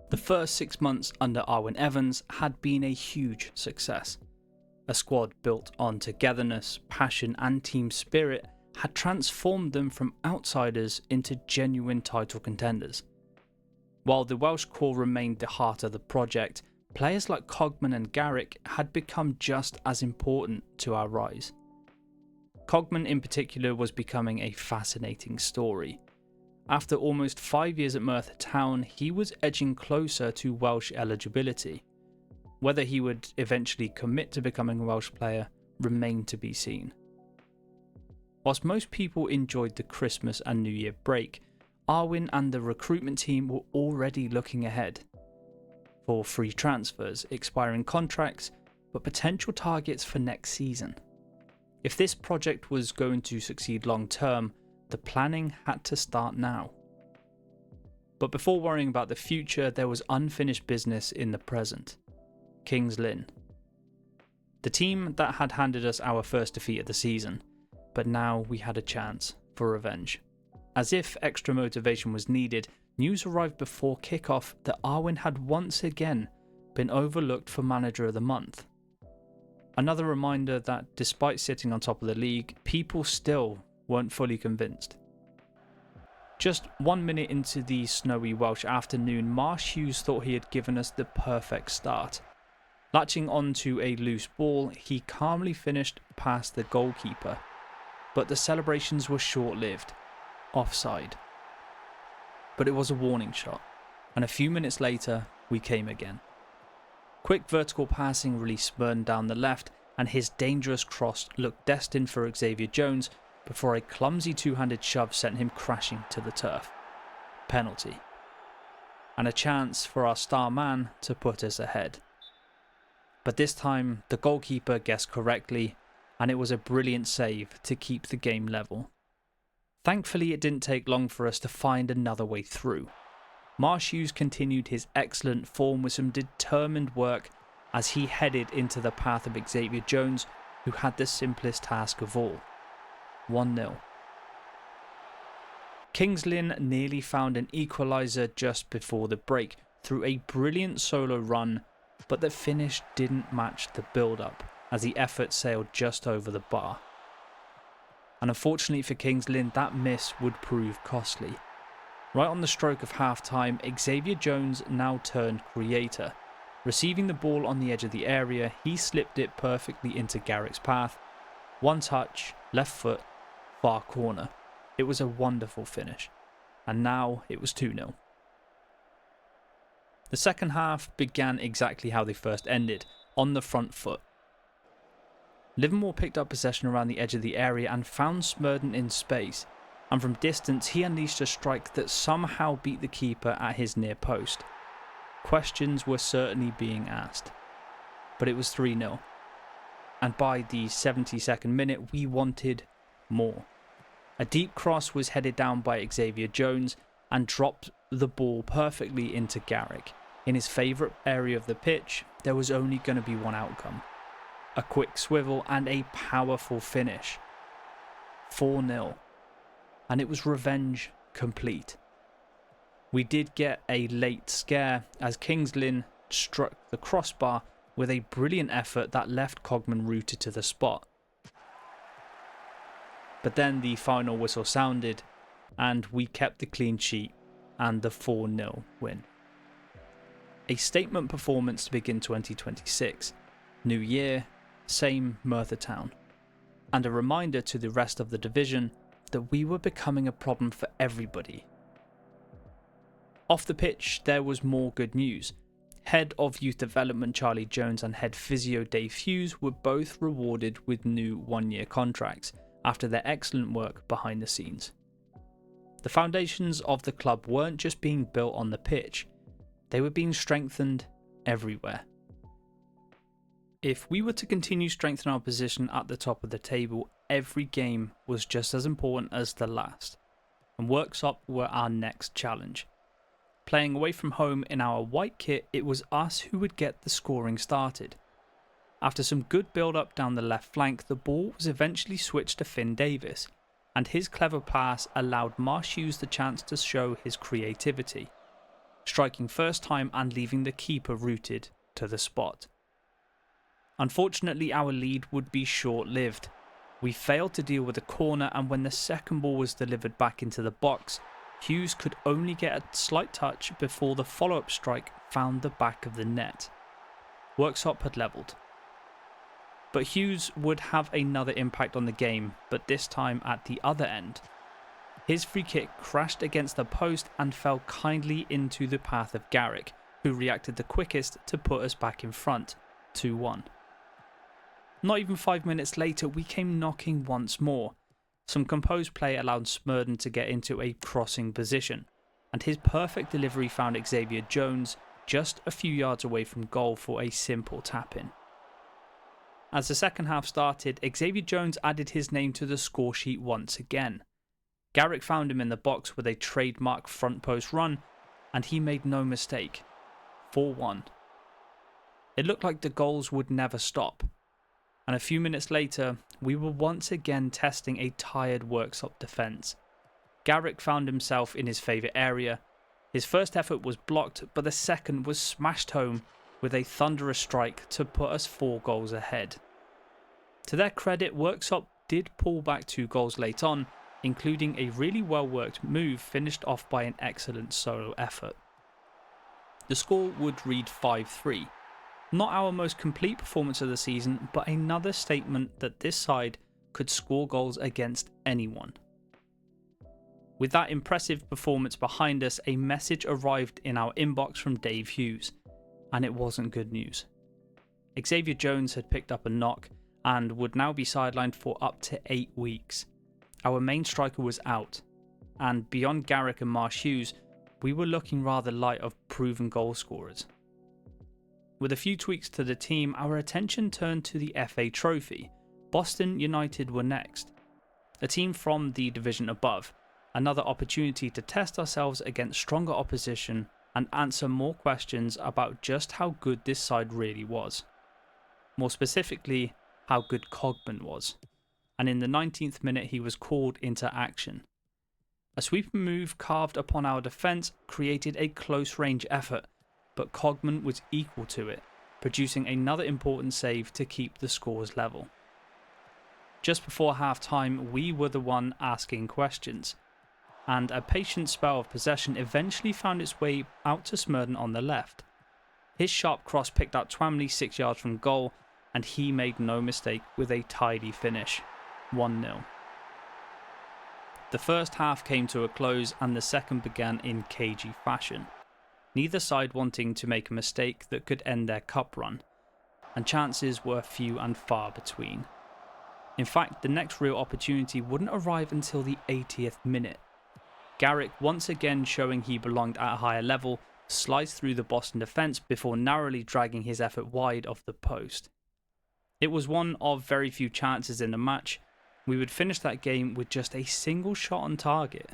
The first 6 months under Arwyn Evans had been a huge success. A squad built on togetherness, passion and team spirit had transformed them from outsiders into genuine title contenders. While the Welsh core remained the heart of the project, players like Cogman and Garrick had become just as important to our rise. Cogman in particular was becoming a fascinating story. After almost 5 years at Merthyr Town, he was edging closer to Welsh eligibility. Whether he would eventually commit to becoming a Welsh player remained to be seen. Whilst most people enjoyed the Christmas and New Year break, Arwyn and the recruitment team were already looking ahead for free transfers, expiring contracts, but potential targets for next season. If this project was going to succeed long term, the planning had to start now. But before worrying about the future, there was unfinished business in the present. Kings Lynn. The team that had handed us our first defeat of the season, but now we had a chance for revenge. As if extra motivation was needed, news arrived before kickoff that Arwyn had once again been overlooked for Manager of the Month. Another reminder that despite sitting on top of the league, people still weren't fully convinced. Just 1 minute into the snowy Welsh afternoon, Marsh Hughes thought he had given us the perfect start. Latching onto a loose ball, he calmly finished past the goalkeeper, but the celebrations were short-lived. Offside. But it was a warning shot, and a few minutes later, we came again. Quick vertical passing released Smyrn down the left, and his dangerous cross looked destined for Xavier Jones before a clumsy two-handed shove sent him crashing to the turf. Penalty. And a chance for our star man to put us ahead. But this time, the goalkeeper guessed correctly, and it was a brilliant save to keep the game level. Thankfully, it didn't take long for us to find another way through. Marsh Hughes continued his excellent form with some determined work as he headed into the path of Xavier Jones, who had the simplest task of all. 1-0. Kings Lynn nearly found an equaliser just before the break through a brilliant solo run, but the finish didn't match the build-up as the effort sailed just over the bar. And unfortunately for Kings Lynn, that miss would prove costly. Right on the stroke of half-time, Xavier Jones now turned creator. Receiving the ball on the edge of the area, he slipped it perfectly into Garrick's path. One touch, left foot, far corner. It was a wonderful finish. And now it was 2-0. The second half began exactly how they first ended, on the front foot. Livermore picked up possession around the edge of the area and found Smyrn in space, and from distance he unleashed a strike that somehow beat the keeper at his near post. Questions were certainly being asked, but it was 3-0, and by the 72nd minute we wanted more. A deep cross was headed down by Xavier Jones and dropped the ball perfectly into Garrick. In his favourite area of the pitch, there was only going to be one outcome. A quick swivel and a powerful finish. 4-0. And it was revenge complete. We did get a late scare as Kings Lynn struck the crossbar with a brilliant effort that left Cogman rooted to the spot. But then the final whistle sounded and we kept the clean sheet and the 4-0 win. A statement performance to begin 2026. New year, same Merthyr Town. And a reminder to the rest of the division that we were becoming a problem for everybody. Off the pitch, there was more good news. Head of Youth Development Charlie Jones and Head Physio Dave Hughes were both rewarded with new one-year contracts after their excellent work behind the scenes. The foundations of the club weren't just being built on the pitch, they were being strengthened everywhere. If we were to continue strengthening our position at the top of the table, every game was just as important as the last, and Worksop were our next challenge. Playing away from home in our white kit, it was us who would get the scoring started. After some good build-up down the left flank, the ball was eventually switched to Finn Davis, and his clever pass allowed Marsh Hughes the chance to show his creativity. striking first time and leaving the keeper rooted to the spot. Unfortunately, our lead would be short-lived. We failed to deal with a corner, and when the second ball was delivered back into the box, Hughes could only get a slight touch before the follow-up strike found the back of the net. Worksop had levelled. But Hughes would have another impact on the game, but this time at the other end. His free kick crashed against the post and fell kindly into the path of Garrick, who reacted the quickest to put us back in front, 2-1. Not even 5 minutes later, we came knocking once more. Some composed play allowed Smurden to get into a crossing position, and his perfect delivery found Xavier Jones just a few yards away from goal for a simple tap-in. As the second half started, Xavier Jones added his name to the score sheet once again. Garrick found him in the box with a trademark front post run, and he made no mistake. 4-1. It looked like the goals would never stop, and a few minutes later, we were once again testing a tired Worksop defence. Garrick found himself in his favourite area. His first effort was blocked, but the second was smashed home with a thunderous strike to put us 4 goals ahead. To their credit, Worksop did pull back 2 goals late on, including a really well worked move finished off by an excellent solo effort. The score would read 5-3. Not our most complete performance of the season, but another statement that this side could score goals against anyone. With that impressive performance behind us, a message arrived in our inbox from Dave Hughes, and it wasn't good news. Xavier Jones had picked up a knock and would now be sidelined for up to 8 weeks. Our main striker was out, and beyond Garrick and Marsh Hughes, we were looking rather light of proven goal scorers. With a few tweaks to the team, our attention turned to the FA Trophy. Boston United were next. A team from the division above, another opportunity to test ourselves against stronger opposition and answer more questions about just how good this side really was. More specifically, how good Cogman was. And in the 19th minute he was called into action. A sweeping move carved upon our defence created a close range effort, but Cogman was equal to it, producing another important save to keep the scores level. Just before half time, we were the one asking questions, and a patient spell of possession eventually found its way out to Smurden on the left. His sharp cross picked out Twamley 6 yards from goal, and he made no mistake with a tidy finish, 1-0. The first half came to a close and the second began in cagey fashion. Neither side wanting to make a mistake that could end their cup run, and chances were few and far between. In fact, the next real opportunity wouldn't arrive until the 80th minute. Garrick, once again showing he belonged at a higher level, sliced through the Boston defence before narrowly dragging his effort wide of the post. It was one of very few chances in the match. We would finish that game with just a single shot on target.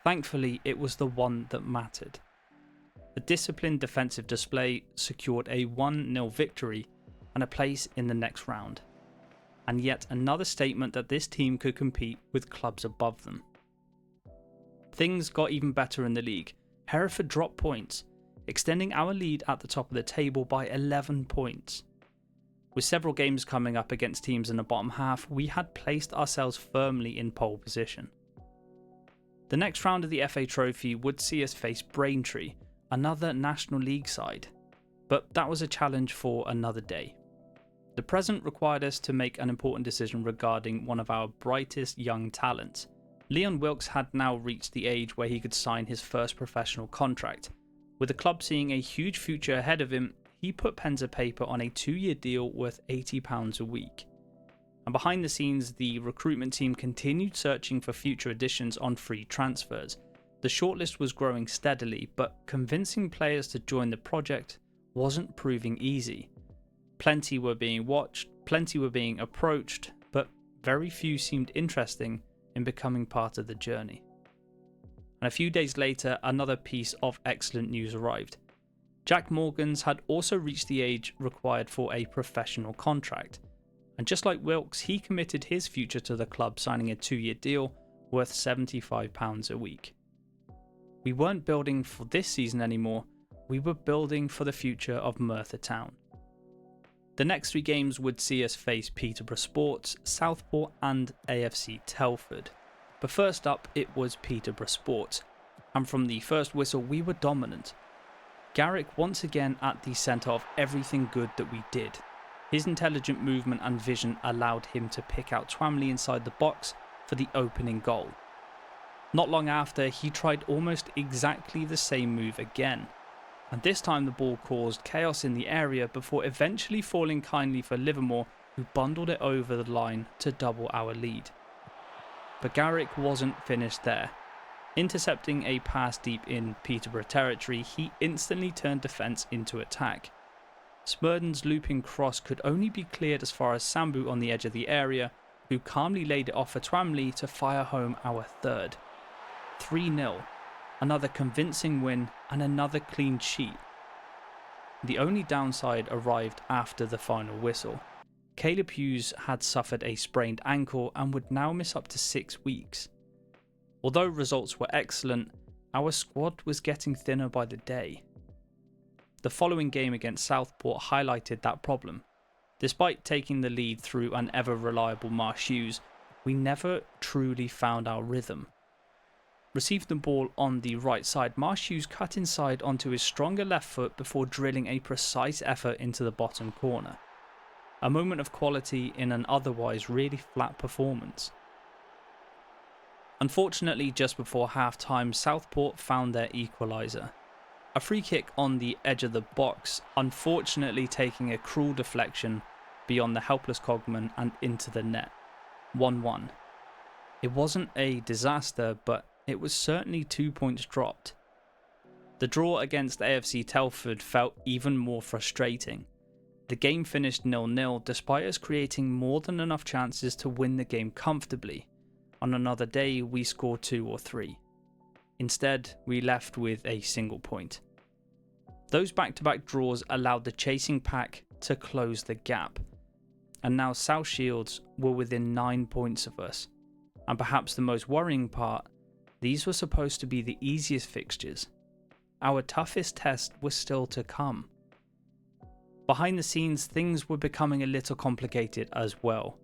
Thankfully, it was the one that mattered. A disciplined defensive display secured a 1-0 victory and a place in the next round. And yet another statement that this team could compete with clubs above them. Things got even better in the league. Hereford dropped points, extending our lead at the top of the table by 11 points. With several games coming up against teams in the bottom half, we had placed ourselves firmly in pole position. The next round of the FA Trophy would see us face Braintree, another National League side, but that was a challenge for another day. The present required us to make an important decision regarding one of our brightest young talents. Leon Wilkes had now reached the age where he could sign his first professional contract. With the club seeing a huge future ahead of him, he put pen to paper on a 2-year deal worth £80 a week. And behind the scenes, the recruitment team continued searching for future additions on free transfers. The shortlist was growing steadily, but convincing players to join the project wasn't proving easy. Plenty were being watched, plenty were being approached, but very few seemed interesting in becoming part of the journey. And a few days later, another piece of excellent news arrived. Jack Morgans had also reached the age required for a professional contract, and just like Wilkes, he committed his future to the club, signing a 2-year deal worth £75 a week. We weren't building for this season anymore, we were building for the future of Merthyr Town. The next 3 games would see us face Peterborough Sports, Southport and AFC Telford. But first up, it was Peterborough Sports, and from the first whistle we were dominant. Garrick once again at the centre of everything good that we did. His intelligent movement and vision allowed him to pick out Twamley inside the box for the opening goal. Not long after, he tried almost exactly the same move again, and this time the ball caused chaos in the area before eventually falling kindly for Livermore, who bundled it over the line to double our lead. But Garrick wasn't finished there. Intercepting a pass deep in Peterborough territory, he instantly turned defence into attack. Smurden's looping cross could only be cleared as far as Sambu on the edge of the area, who calmly laid it off for Twamley to fire home our third. 3-0, another convincing win and another clean sheet. The only downside arrived after the final whistle. Caleb Hughes had suffered a sprained ankle and would now miss up to 6 weeks. Although results were excellent, our squad was getting thinner by the day. The following game against Southport highlighted that problem. Despite taking the lead through an ever-reliable Marsh Hughes, we never truly found our rhythm. Received the ball on the right side, Marsh Hughes cut inside onto his stronger left foot before drilling a precise effort into the bottom corner. A moment of quality in an otherwise really flat performance. Unfortunately, just before half-time, Southport found their equaliser. A free kick on the edge of the box, unfortunately taking a cruel deflection beyond the helpless Cogman and into the net. 1-1. It wasn't a disaster, but it was certainly 2 points dropped. The draw against AFC Telford felt even more frustrating. The game finished 0-0 despite us creating more than enough chances to win the game comfortably. On another day, we scored 2 or 3. Instead, we left with a single point. Those back-to-back draws allowed the chasing pack to close the gap. And now South Shields were within 9 points of us. And perhaps the most worrying part, these were supposed to be the easiest fixtures. Our toughest test was still to come. Behind the scenes, things were becoming a little complicated as well.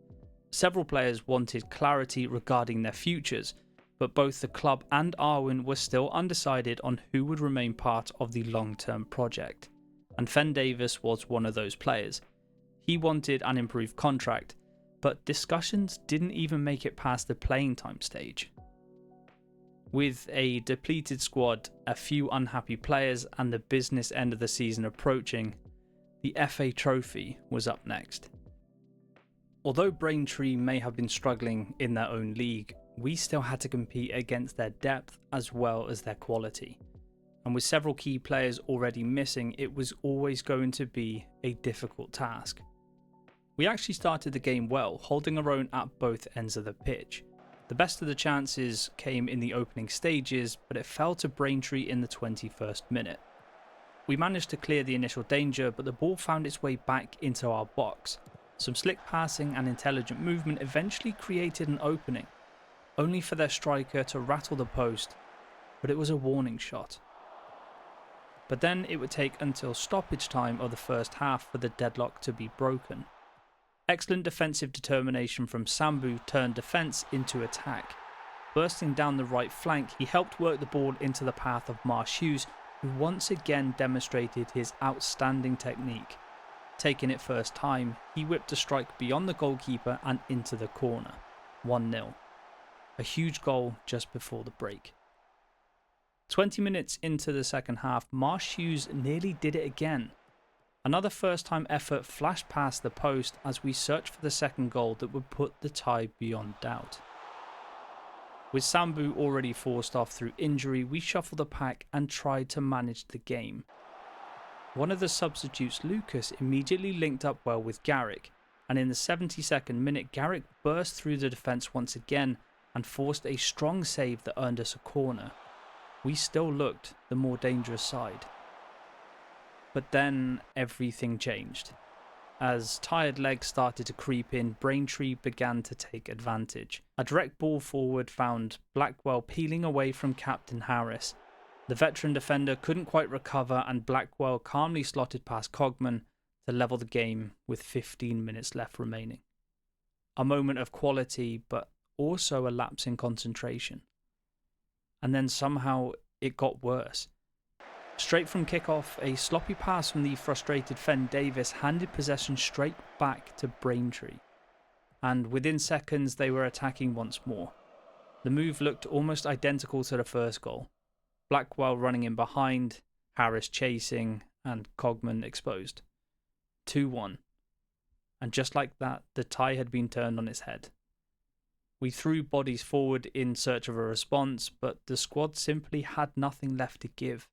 Several players wanted clarity regarding their futures, but both the club and Arwyn were still undecided on who would remain part of the long-term project, and Fen Davis was one of those players. He wanted an improved contract, but discussions didn't even make it past the playing time stage. With a depleted squad, a few unhappy players, and the business end of the season approaching, the FA Trophy was up next. Although Braintree may have been struggling in their own league, we still had to compete against their depth as well as their quality. And with several key players already missing, it was always going to be a difficult task. We actually started the game well, holding our own at both ends of the pitch. The best of the chances came in the opening stages, but it fell to Braintree in the 21st minute. We managed to clear the initial danger, but the ball found its way back into our box. Some slick passing and intelligent movement eventually created an opening, only for their striker to rattle the post, but it was a warning shot. But then it would take until stoppage time of the first half for the deadlock to be broken. Excellent defensive determination from Sambu turned defence into attack. Bursting down the right flank, he helped work the ball into the path of Marsh Hughes, who once again demonstrated his outstanding technique. Taking it first time, he whipped a strike beyond the goalkeeper and into the corner. 1-0. A huge goal just before the break. 20 minutes into the second half, Marsh Hughes nearly did it again. Another first-time effort flashed past the post as we searched for the second goal that would put the tie beyond doubt. With Sambu already forced off through injury, we shuffled the pack and tried to manage the game. One of the substitutes, Lucas, immediately linked up well with Garrick, and in the 72nd minute, Garrick burst through the defence once again and forced a strong save that earned us a corner. We still looked the more dangerous side. But then everything changed. As tired legs started to creep in, Braintree began to take advantage. A direct ball forward found Blackwell peeling away from Captain Harris. The veteran defender couldn't quite recover, and Blackwell calmly slotted past Cogman to level the game with 15 minutes left remaining. A moment of quality, but also a lapse in concentration. And then somehow it got worse. Straight from kickoff, a sloppy pass from the frustrated Fen Davis handed possession straight back to Braintree. And within seconds they were attacking once more. The move looked almost identical to the first goal. Blackwell running in behind, Harris chasing, and Cogman exposed. 2-1. And just like that, the tie had been turned on its head. We threw bodies forward in search of a response, but the squad simply had nothing left to give.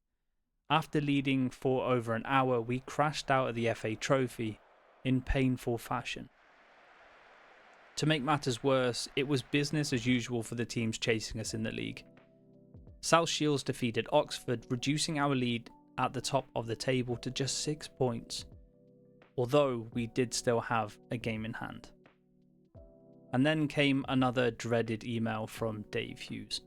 After leading for over an hour, we crashed out of the FA Trophy in painful fashion. To make matters worse, it was business as usual for the teams chasing us in the league. South Shields defeated Oxford, reducing our lead at the top of the table to just 6 points, although we did still have a game in hand. And then came another dreaded email from Dave Hughes.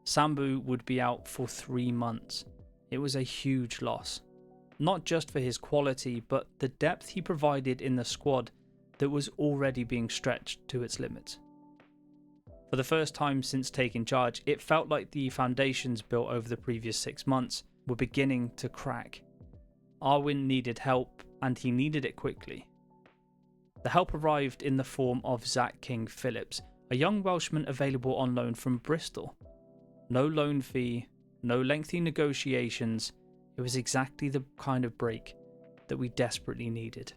Sambu would be out for 3 months. It was a huge loss, not just for his quality, but the depth he provided in the squad that was already being stretched to its limits. For the first time since taking charge, it felt like the foundations built over the previous 6 months were beginning to crack. Arwyn needed help, and he needed it quickly. The help arrived in the form of Zach King-Phillips, a young Welshman available on loan from Bristol. No loan fee, no lengthy negotiations. It was exactly the kind of break that we desperately needed.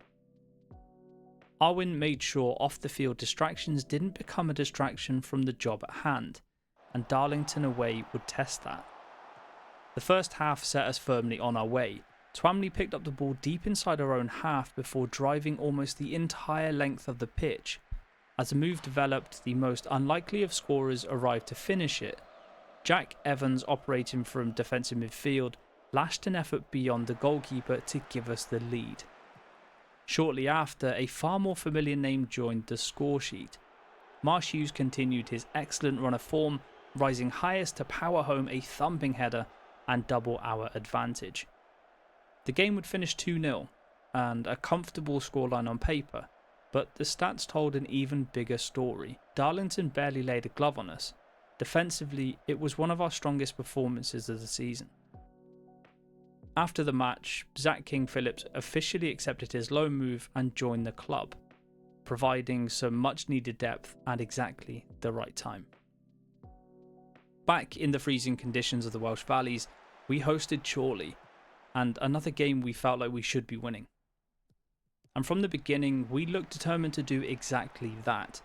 Arwyn made sure off-the-field distractions didn't become a distraction from the job at hand, and Darlington away would test that. The first half set us firmly on our way. Twamley picked up the ball deep inside our own half before driving almost the entire length of the pitch. As the move developed, the most unlikely of scorers arrived to finish it. Jack Evans, operating from defensive midfield, lashed an effort beyond the goalkeeper to give us the lead. Shortly after, a far more familiar name joined the score sheet. Marsh Hughes continued his excellent run of form, rising highest to power home a thumping header and double our advantage. The game would finish 2-0, and a comfortable scoreline on paper, but the stats told an even bigger story. Darlington barely laid a glove on us. Defensively, it was one of our strongest performances of the season. After the match, Zach King-Phillips officially accepted his loan move and joined the club, providing some much needed depth at exactly the right time. Back in the freezing conditions of the Welsh Valleys, we hosted Chorley, and another game we felt like we should be winning. And from the beginning, we looked determined to do exactly that.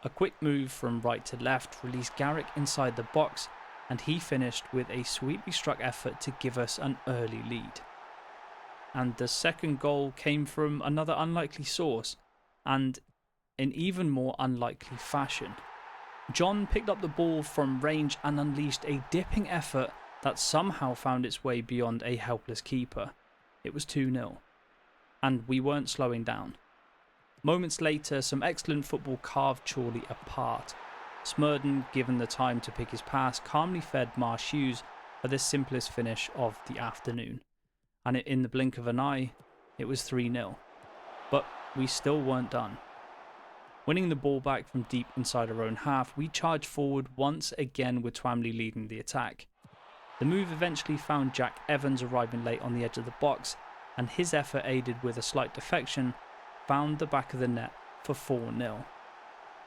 A quick move from right to left released Garrick inside the box, and he finished with a sweetly struck effort to give us an early lead. And the second goal came from another unlikely source, and in even more unlikely fashion. John picked up the ball from range and unleashed a dipping effort that somehow found its way beyond a helpless keeper. It was 2-0, and we weren't slowing down. Moments later, some excellent football carved Chorley apart. Smurden, given the time to pick his pass, calmly fed Marsh Hughes for the simplest finish of the afternoon. And in the blink of an eye, it was 3-0. But we still weren't done. Winning the ball back from deep inside our own half, we charged forward once again with Twamley leading the attack. The move eventually found Jack Evans arriving late on the edge of the box, and his effort, aided with a slight defection, found the back of the net for 4-0.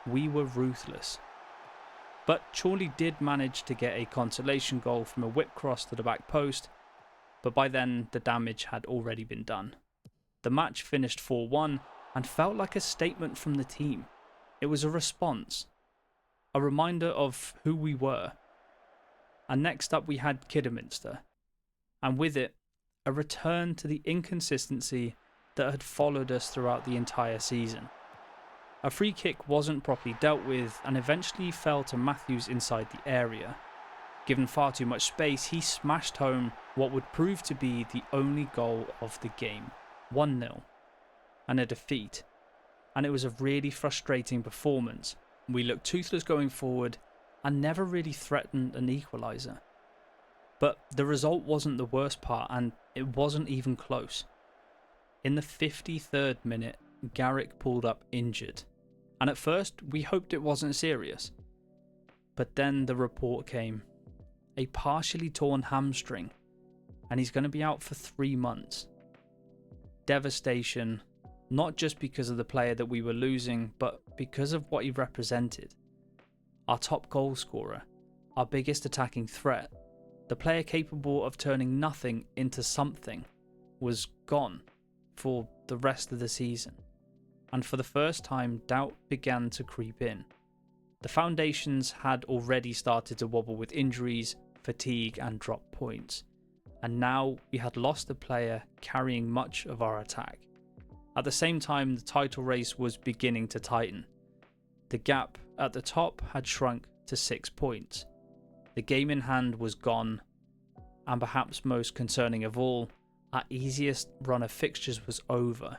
We were ruthless. But Chorley did manage to get a consolation goal from a whip cross to the back post, but by then the damage had already been done. The match finished 4-1 and felt like a statement from the team. It was a response, a reminder of who we were. And next up we had Kidderminster, and with it, a return to the inconsistency that had followed us throughout the entire season. A free kick wasn't properly dealt with and eventually fell to Matthews inside the area. Given far too much space, he smashed home what would prove to be the only goal of the game, 1-0, and a defeat. And it was a really frustrating performance. We looked toothless going forward and never really threatened an equaliser. But the result wasn't the worst part, and it wasn't even close. In the 53rd minute, Garrick pulled up injured, and at first we hoped it wasn't serious. But then the report came. A partially torn hamstring, and he's going to be out for 3 months. Devastation, not just because of the player that we were losing, but because of what he represented. Our top goal scorer, our biggest attacking threat, the player capable of turning nothing into something, was gone for the rest of the season. And for the first time, doubt began to creep in. The foundations had already started to wobble with injuries, fatigue and drop points. And now we had lost a player carrying much of our attack. At the same time, the title race was beginning to tighten. The gap at the top had shrunk to 6 points. The game in hand was gone, and perhaps most concerning of all, our easiest run of fixtures was over.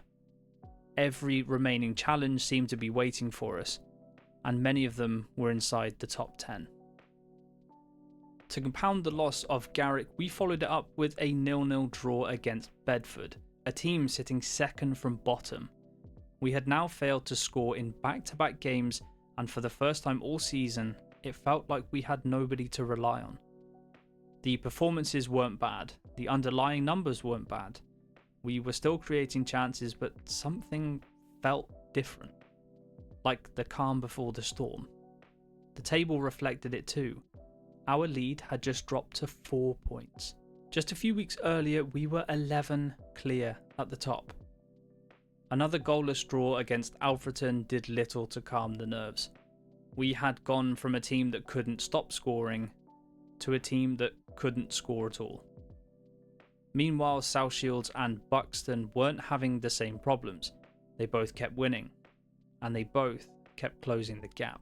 Every remaining challenge seemed to be waiting for us, and many of them were inside the top 10. To compound the loss of Garrick, we followed it up with a 0-0 draw against Bedford, a team sitting second from bottom. We had now failed to score in back-to-back games, and for the first time all season, it felt like we had nobody to rely on. The performances weren't bad, the underlying numbers weren't bad. We were still creating chances, but something felt different. Like the calm before the storm. The table reflected it too. Our lead had just dropped to 4 points. Just a few weeks earlier, we were 11 clear at the top. Another goalless draw against Alfreton did little to calm the nerves. We had gone from a team that couldn't stop scoring to a team that couldn't score at all. Meanwhile, South Shields and Buxton weren't having the same problems. They both kept winning, and they both kept closing the gap.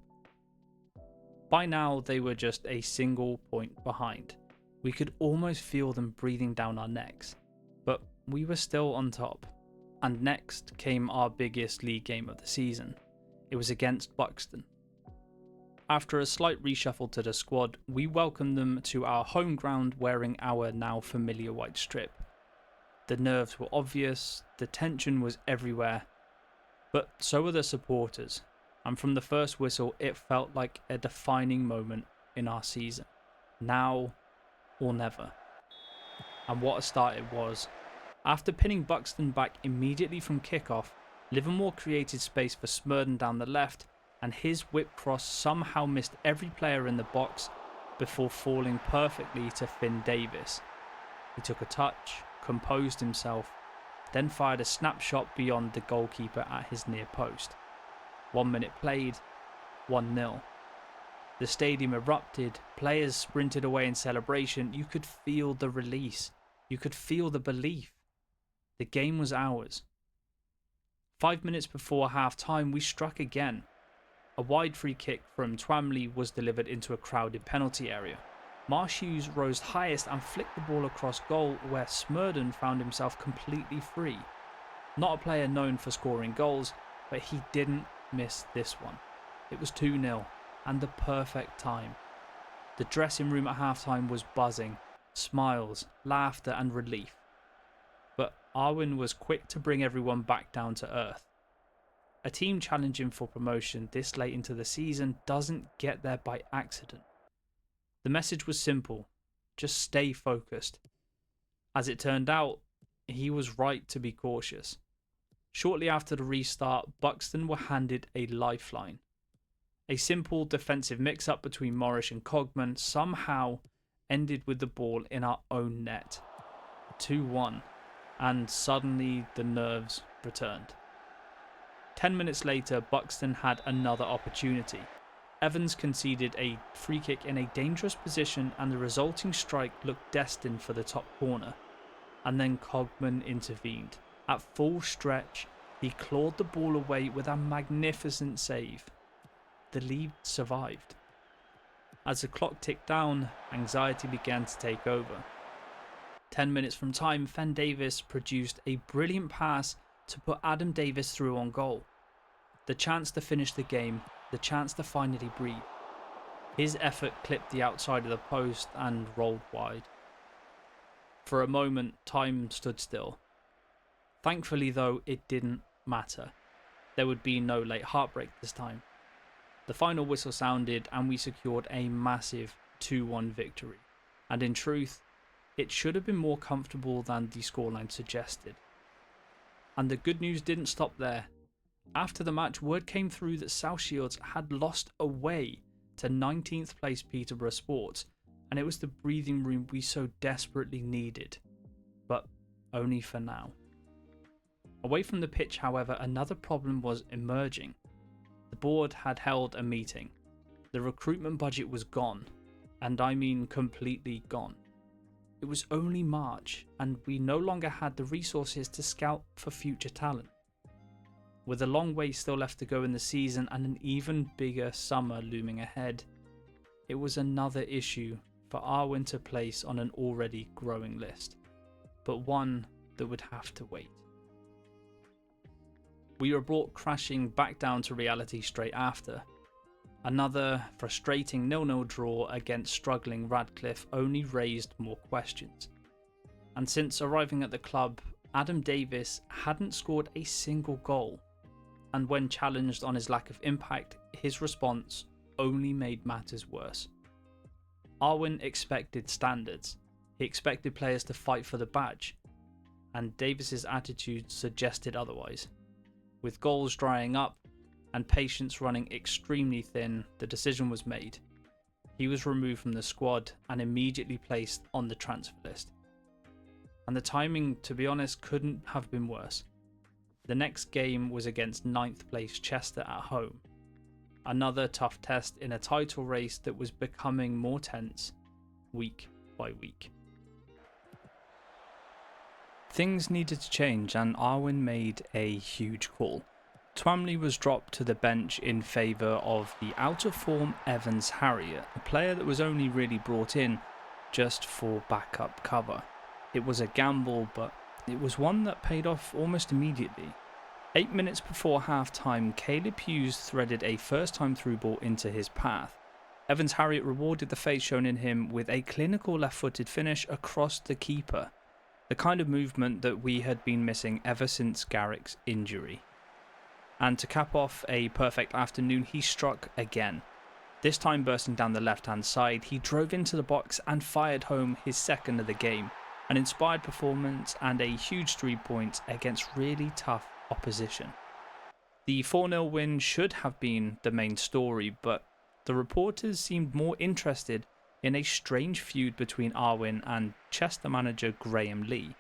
By now, they were just a single point behind. We could almost feel them breathing down our necks, but we were still on top. And next came our biggest league game of the season. It was against Buxton. After a slight reshuffle to the squad, we welcomed them to our home ground wearing our now familiar white strip. The nerves were obvious, the tension was everywhere, but so were the supporters, and from the first whistle it felt like a defining moment in our season. Now or never. And what a start it was. After pinning Buxton back immediately from kickoff, Livermore created space for Smurden down the left, and his whip cross somehow missed every player in the box before falling perfectly to Finn Davis. He took a touch, composed himself, then fired a snapshot beyond the goalkeeper at his near post. 1 minute played, 1-0. The stadium erupted, players sprinted away in celebration. You could feel the release. You could feel the belief. The game was ours. 5 minutes before half-time, we struck again. A wide free kick from Twamley was delivered into a crowded penalty area. Marsh Hughes rose highest and flicked the ball across goal, where Smurden found himself completely free. Not a player known for scoring goals, but he didn't miss this one. It was 2-0, and the perfect time. The dressing room at half-time was buzzing. Smiles, laughter and relief. But Arwyn was quick to bring everyone back down to earth. A team challenging for promotion this late into the season doesn't get there by accident. The message was simple, just stay focused. As it turned out, he was right to be cautious. Shortly after the restart, Buxton were handed a lifeline. A simple defensive mix-up between Morrish and Cogman somehow ended with the ball in our own net. 2-1, and suddenly the nerves returned. 10 minutes later, Buxton had another opportunity. Evans conceded a free kick in a dangerous position, and the resulting strike looked destined for the top corner. And then Cogman intervened. At full stretch, he clawed the ball away with a magnificent save. The lead survived. As the clock ticked down, anxiety began to take over. 10 minutes from time, Fenn Davis produced a brilliant pass to put Adam Davis through on goal. The chance to finish the game, the chance to finally breathe. His effort clipped the outside of the post and rolled wide. For a moment, time stood still. Thankfully though, it didn't matter. There would be no late heartbreak this time. The final whistle sounded and we secured a massive 2-1 victory. And in truth, it should have been more comfortable than the scoreline suggested. And the good news didn't stop there. After the match, word came through that South Shields had lost away to 19th place Peterborough Sports, and it was the breathing room we so desperately needed. But only for now. Away from the pitch, however, another problem was emerging. The board had held a meeting. The recruitment budget was gone, and I mean completely gone. It was only March, and we no longer had the resources to scout for future talent. With a long way still left to go in the season and an even bigger summer looming ahead, it was another issue for Arwyn to place on an already growing list, but one that would have to wait. We were brought crashing back down to reality straight after. Another frustrating 0-0 draw against struggling Radcliffe only raised more questions. And since arriving at the club, Adam Davis hadn't scored a single goal. And when challenged on his lack of impact, his response only made matters worse. Arwyn expected standards. He expected players to fight for the badge. And Davis's attitude suggested otherwise. With goals drying up and patience running extremely thin, the decision was made. He was removed from the squad and immediately placed on the transfer list. And the timing, to be honest, couldn't have been worse. The next game was against 9th place Chester at home. Another tough test in a title race that was becoming more tense week by week. Things needed to change and Arwyn made a huge call. Twamley was dropped to the bench in favour of the out-of-form Evans Harriet, a player that was only really brought in just for backup cover. It was a gamble, but it was one that paid off almost immediately. 8 minutes before half-time, Caleb Hughes threaded a first-time through ball into his path. Evans Harriet rewarded the faith shown in him with a clinical left-footed finish across the keeper, the kind of movement that we had been missing ever since Garrick's injury. And to cap off a perfect afternoon, he struck again. This time bursting down the left-hand side, he drove into the box and fired home his second of the game. An inspired performance and a huge 3 points against really tough opposition. The 4-0 win should have been the main story, but the reporters seemed more interested in a strange feud between Arwyn and Chester manager Graham Lee.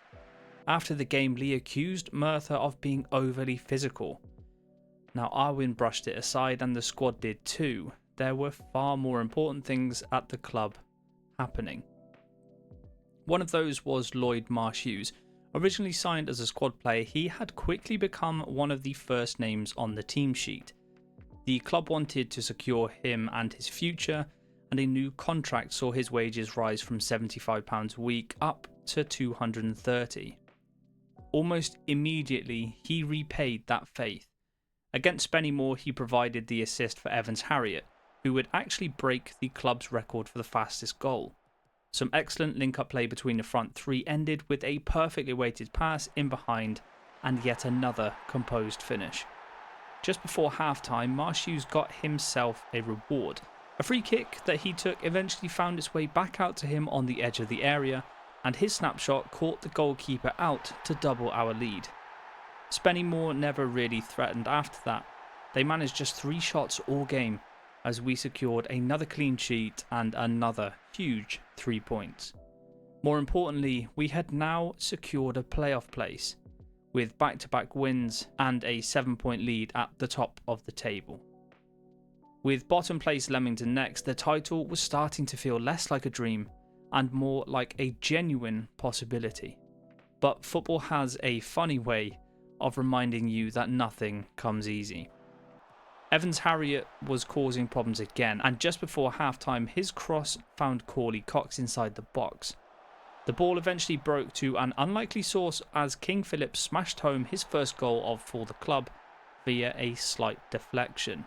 After the game, Lee accused Merthyr of being overly physical. Now Arwyn brushed it aside and the squad did too. There were far more important things at the club happening. One of those was Lloyd Marsh Hughes. Originally signed as a squad player, he had quickly become one of the first names on the team sheet. The club wanted to secure him and his future, and a new contract saw his wages rise from £75 a week up to £230. Almost immediately, he repaid that faith. Against Spennymoor, he provided the assist for Evans Harriet, who would actually break the club's record for the fastest goal. Some excellent link-up play between the front three ended with a perfectly weighted pass in behind and yet another composed finish. Just before half-time, Marsh Hughes got himself a reward. A free kick that he took eventually found its way back out to him on the edge of the area, and his snapshot caught the goalkeeper out to double our lead. Spennymoor never really threatened after that. They managed just 3 shots all game, as we secured another clean sheet and another huge 3 points. More importantly, we had now secured a playoff place, with back-to-back wins and a 7-point lead at the top of the table. With bottom place Leamington next, the title was starting to feel less like a dream and more like a genuine possibility. But football has a funny way of reminding you that nothing comes easy. Evans Harriet was causing problems again, and just before half-time his cross found Corley Cox inside the box. The ball eventually broke to an unlikely source as King Philip smashed home his first goal for the club via a slight deflection.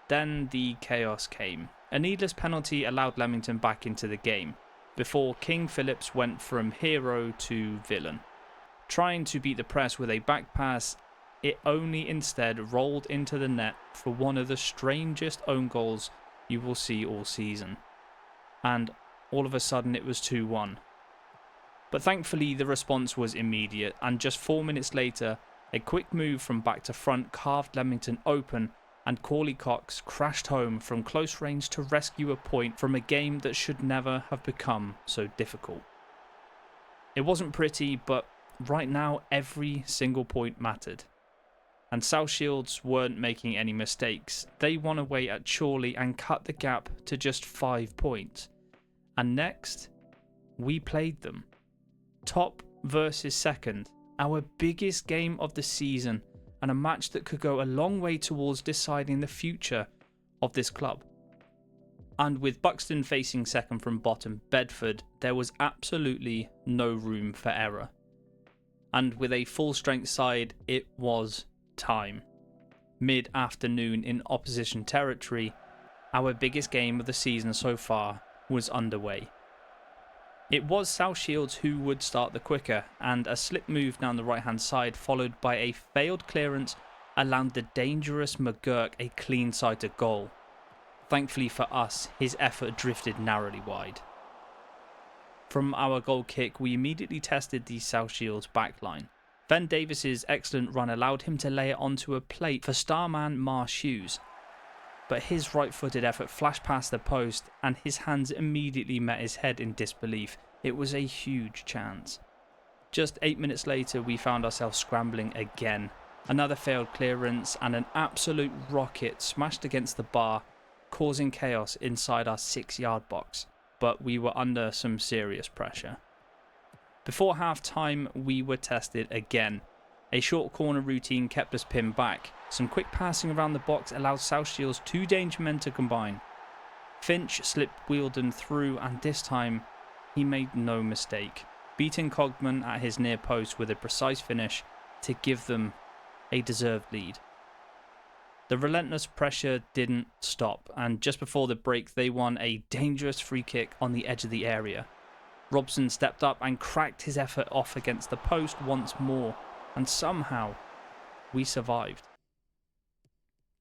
Then the chaos came. A needless penalty allowed Leamington back into the game. before King Phillips went from hero to villain. Trying to beat the press with a back pass, it only instead rolled into the net for one of the strangest own goals you will see all season. And all of a sudden it was 2-1. But thankfully the response was immediate, and just 4 minutes later, a quick move from back to front carved Leamington open, and Corley Cox crashed home from close range to rescue a point from a game that should never have become so difficult. It wasn't pretty, but right now every single point mattered. And South Shields weren't making any mistakes. They won away at Chorley and cut the gap to just 5 points. And next, we played them. Top versus second, our biggest game of the season, and a match that could go a long way towards deciding the future of this club. And with Buxton facing second from bottom Bedford, there was absolutely no room for error. And with a full strength side, it was time. Mid-afternoon in opposition territory, our biggest game of the season so far was underway. It was South Shields who would start the quicker, and a slip move down the right hand side followed by a failed clearance allowed the dangerous McGurk a clean-sighted goal. Thankfully for us, his effort drifted narrowly wide. From our goal kick, we immediately tested the South Shields backline. Ben Davis's excellent run allowed him to lay it onto a plate for starman Marsh Hughes, but his right-footed effort flashed past the post and his hands immediately met his head in disbelief. It was a huge chance. Just 8 minutes later, we found ourselves scrambling again. Another failed clearance and an absolute rocket smashed against the bar, causing chaos inside our 6-yard box, but we were under some serious pressure. Before half-time, we were tested again. A short corner routine kept us pinned back. Some quick passing around the box allowed South Shields 2 danger men to combine. Finch slipped Wheeldon through, and this time he made no mistake, beating Cogman at his near post with a precise finish to give them a deserved lead. The relentless pressure didn't stop, and just before the break they won a dangerous free kick on the edge of the area. Robson stepped up and cracked his effort off against the post once more, and somehow we survived.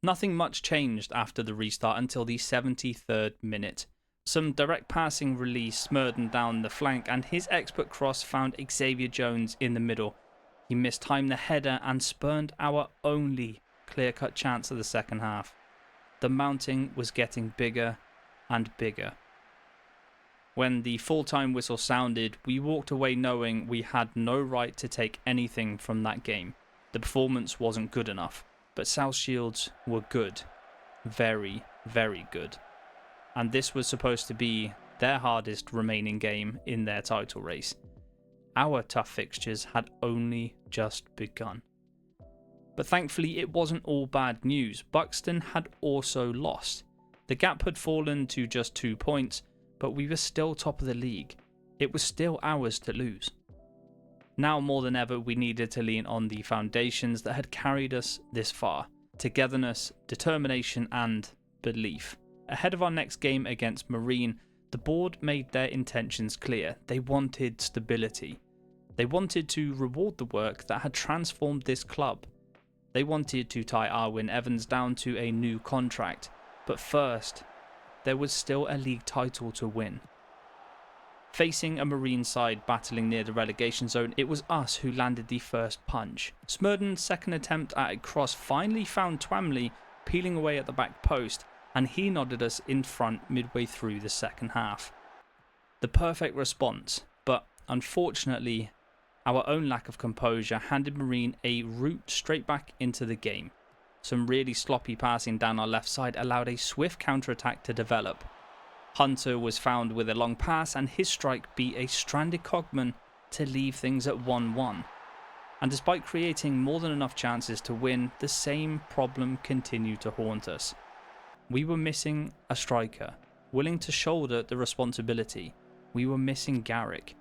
Nothing much changed after the restart until the 73rd minute. Some direct passing released Smurden down the flank, and his expert cross found Xavier Jones in the middle. He mistimed the header and spurned our only clear-cut chance of the second half. The mounting was getting bigger and bigger. When the full-time whistle sounded, we walked away knowing we had no right to take anything from that game. The performance wasn't good enough, but South Shields were good. Very, very good. And this was supposed to be their hardest remaining game in their title race. Our tough fixtures had only just begun. But thankfully it wasn't all bad news. Buxton had also lost. The gap had fallen to just 2 points, but we were still top of the league. It was still ours to lose. Now more than ever, we needed to lean on the foundations that had carried us this far: togetherness, determination, and belief. Ahead of our next game against Marine, the board made their intentions clear. They wanted stability. They wanted to reward the work that had transformed this club. They wanted to tie Arwyn Evans down to a new contract. But first, there was still a league title to win. Facing a Marine side battling near the relegation zone, it was us who landed the first punch. Smurden's second attempt at a cross finally found Twamley peeling away at the back post, and he nodded us in front midway through the second half. The perfect response, but unfortunately, our own lack of composure handed Marine a route straight back into the game. Some really sloppy passing down our left side allowed a swift counter-attack to develop. Hunter was found with a long pass, and his strike beat a stranded Cogman to leave things at 1-1. And despite creating more than enough chances to win, the same problem continued to haunt us. We were missing a striker, willing to shoulder the responsibility. We were missing Garrick.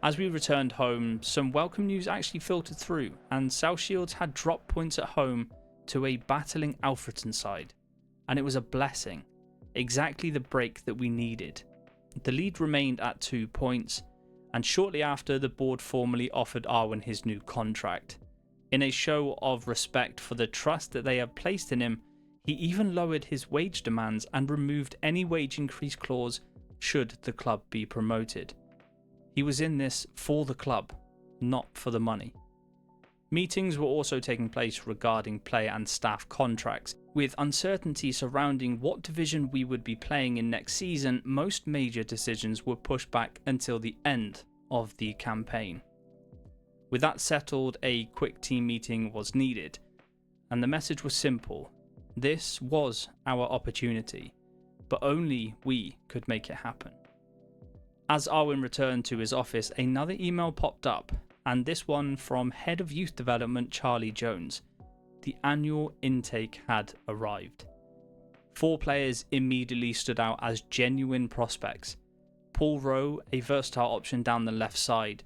As we returned home, some welcome news actually filtered through, and South Shields had dropped points at home to a battling Alfreton side. And it was a blessing. Exactly the break that we needed. The lead remained at 2 points, and shortly after, the board formally offered Arwyn his new contract. In a show of respect for the trust that they had placed in him, he even lowered his wage demands and removed any wage increase clause should the club be promoted. He was in this for the club, not for the money. Meetings were also taking place regarding player and staff contracts. With uncertainty surrounding what division we would be playing in next season, most major decisions were pushed back until the end of the campaign. With that settled, a quick team meeting was needed, and the message was simple. This was our opportunity, but only we could make it happen. As Arwyn returned to his office, another email popped up, and this one from Head of Youth Development Charlie Jones. The annual intake had arrived. 4 players immediately stood out as genuine prospects. Paul Rowe, a versatile option down the left side.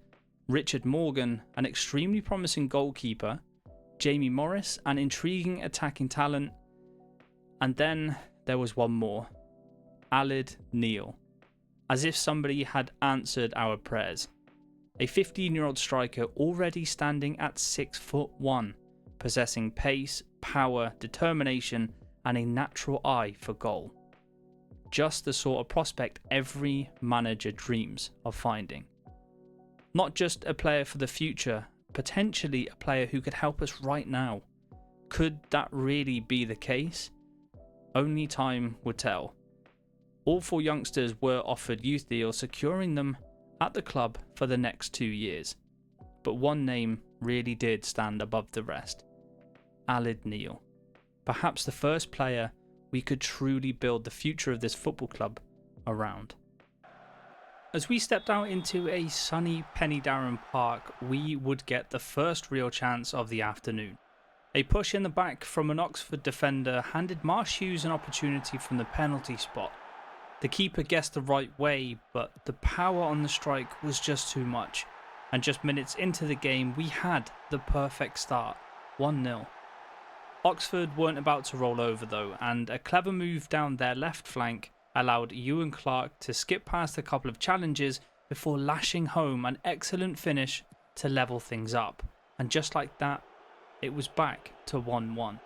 Richard Morgan, an extremely promising goalkeeper. Jamie Morris, an intriguing attacking talent. And then there was one more. Aled Neil. As if somebody had answered our prayers. A 15-year-old striker already standing at 6'1", possessing pace, power, determination, and a natural eye for goal. Just the sort of prospect every manager dreams of finding. Not just a player for the future, potentially a player who could help us right now. Could that really be the case? Only time would tell. All 4 youngsters were offered youth deals, securing them at the club for the next 2 years. But one name really did stand above the rest. Aled Neil. Perhaps the first player we could truly build the future of this football club around. As we stepped out into a sunny Penydarren Park, we would get the first real chance of the afternoon. A push in the back from an Oxford defender handed Marsh Hughes an opportunity from the penalty spot. The keeper guessed the right way, but the power on the strike was just too much. And just minutes into the game, we had the perfect start, 1-0. Oxford weren't about to roll over though, and a clever move down their left flank allowed Ewan Clark to skip past a couple of challenges before lashing home an excellent finish to level things up. And just like that, it was back to 1-1.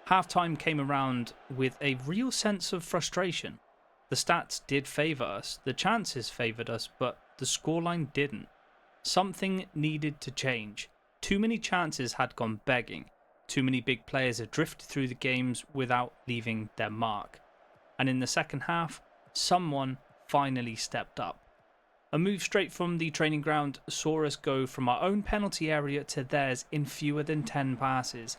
Half-time came around with a real sense of frustration. The stats did favour us, the chances favoured us, but the scoreline didn't. Something needed to change. Too many chances had gone begging. Too many big players had drifted through the games without leaving their mark. And in the second half, someone finally stepped up. A move straight from the training ground saw us go from our own penalty area to theirs in fewer than 10 passes.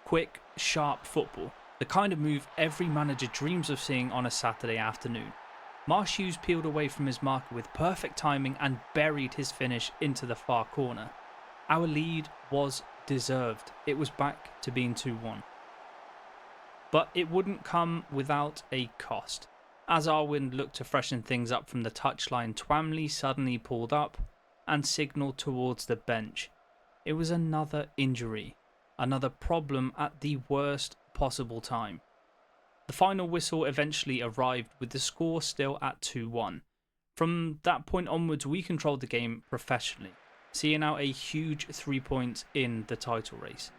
Quick, sharp football. The kind of move every manager dreams of seeing on a Saturday afternoon. Marsh Hughes peeled away from his marker with perfect timing and buried his finish into the far corner. Our lead was deserved. It was back to being 2-1. But it wouldn't come without a cost. As Arwyn looked to freshen things up from the touchline, Twamley suddenly pulled up and signalled towards the bench. It was another injury, another problem at the worst possible time. The final whistle eventually arrived with the score still at 2-1. From that point onwards, we controlled the game professionally, seeing out a huge 3 points in the title race.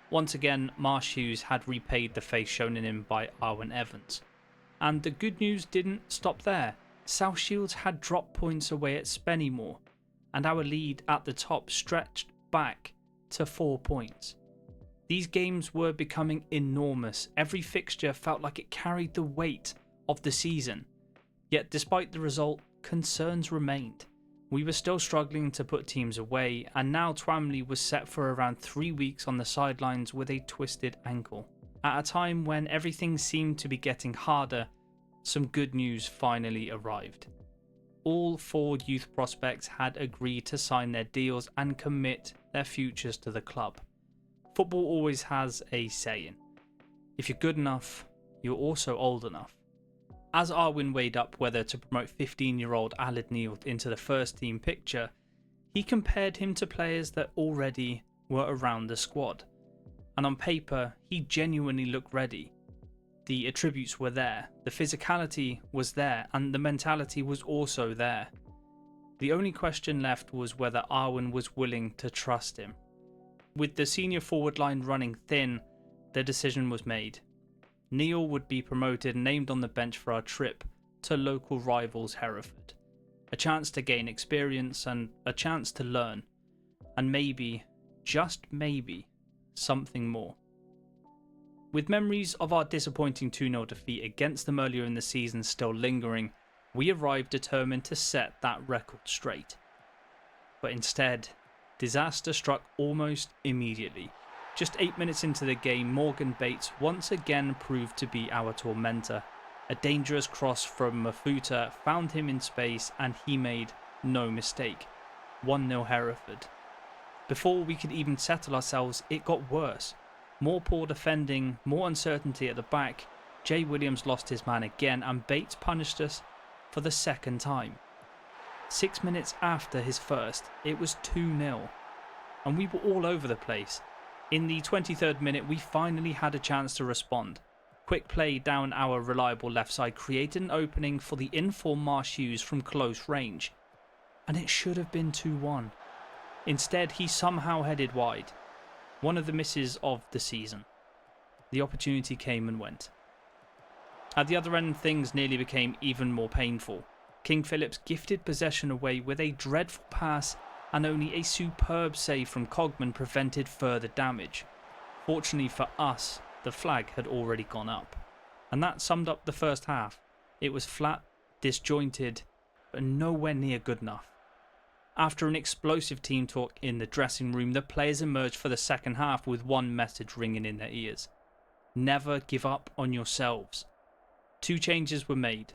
Once again, Marsh Hughes had repaid the faith shown in him by Arwyn Evans. And the good news didn't stop there. South Shields had dropped points away at Spennymoor, and our lead at the top stretched back to 4 points. These games were becoming enormous. Every fixture felt like it carried the weight of the season. Yet despite the result, concerns remained. We were still struggling to put teams away, and now Twamley was set for around 3 weeks on the sidelines with a twisted ankle. At a time when everything seemed to be getting harder, some good news finally arrived. All 4 youth prospects had agreed to sign their deals and commit their futures to the club. Football always has a saying: if you're good enough, you're also old enough. As Arwyn weighed up whether to promote 15-year-old Aled Neil into the first team picture, he compared him to players that already were around the squad. And on paper, he genuinely looked ready. The attributes were there, the physicality was there, and the mentality was also there. The only question left was whether Arwyn was willing to trust him. With the senior forward line running thin, the decision was made. Neil would be promoted and named on the bench for our trip to local rivals Hereford. A chance to gain experience and a chance to learn. And maybe, just maybe, something more. With memories of our disappointing 2-0 defeat against them earlier in the season still lingering, we arrived determined to set that record straight. But instead, disaster struck almost immediately. Just 8 minutes into the game, Morgan Bates once again proved to be our tormentor. A dangerous cross from Merthyr found him in space and he made no mistake. 1-0 Hereford. Before we could even settle ourselves, it got worse. More poor defending, more uncertainty at the back. Jay Williams lost his man again and Bates punished us for the second time. 6 minutes after his first, it was 2-0. And we were all over the place. In the 23rd minute, we finally had a chance to respond. Quick play down our reliable left side created an opening for the informed Marsh Hughes from close range. And it should have been 2-1. Instead, he somehow headed wide. One of the misses of the season. The opportunity came and went. At the other end, things nearly became even more painful. King Philip's gifted possession away with a dreadful pass and only a superb save from Cogman prevented further damage. Fortunately for us, the flag had already gone up. And that summed up the first half. It was flat, disjointed, but nowhere near good enough. After an explosive team talk in the dressing room, the players emerged for the second half with one message ringing in their ears. Never give up on yourselves. 2 changes were made.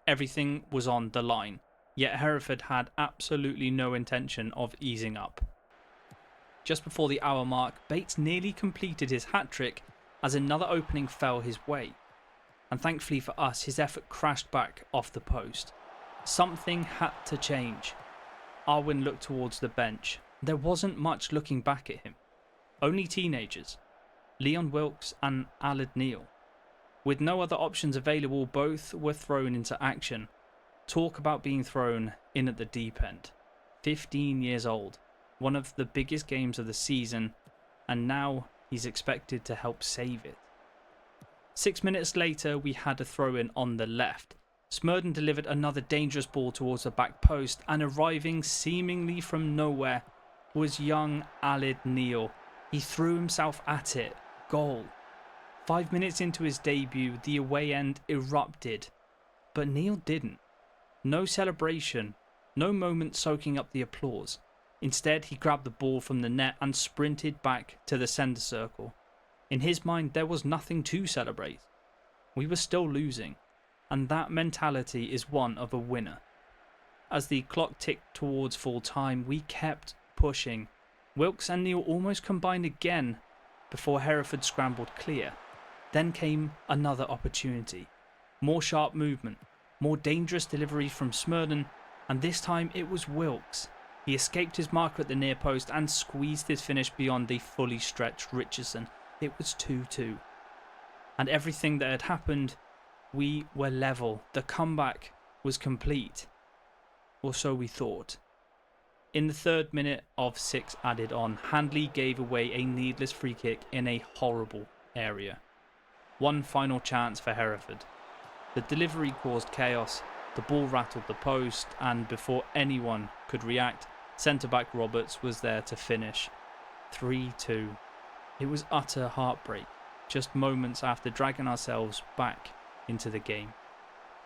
Everything was on the line, yet Hereford had absolutely no intention of easing up. Just before the hour mark, Bates nearly completed his hat-trick as another opening fell his way. And thankfully for us, his effort crashed back off the post. Something had to change. Arwyn looked towards the bench. There wasn't much looking back at him. Only teenagers. Leon Wilkes and Aled Neal. With no other options available, both were thrown into action. Talk about being thrown in at the deep end. 15 years old. One of the biggest games of the season. And now he's expected to help save it. 6 minutes later, we had a throw-in on the left. Smurden delivered another dangerous ball towards the back post and arriving seemingly from nowhere was young Aled Neal. He threw himself at it. Goal. 5 minutes into his debut, the away end erupted. But Neal didn't. No celebration. No moment soaking up the applause. Instead, he grabbed the ball from the net and sprinted back to the centre circle. In his mind, there was nothing to celebrate. We were still losing. And that mentality is one of a winner. As the clock ticked towards full time, we kept pushing. Wilkes and Neal almost combined again before Hereford scrambled clear. Then came another opportunity. More sharp movement, more dangerous delivery from Smurden, and this time it was Wilkes. He escaped his marker at the near post and squeezed his finish beyond the fully stretched Richardson. It was 2-2. And everything that had happened, we were level. The comeback was complete. Or so we thought. In the 3rd minute of 6 added on, Handley gave away a needless free kick in a horrible area. One final chance for Hereford. The delivery caused chaos, the ball rattled the post, and before anyone could react, centre-back Roberts was there to finish. 3-2. It was utter heartbreak, just moments after dragging ourselves back into the game.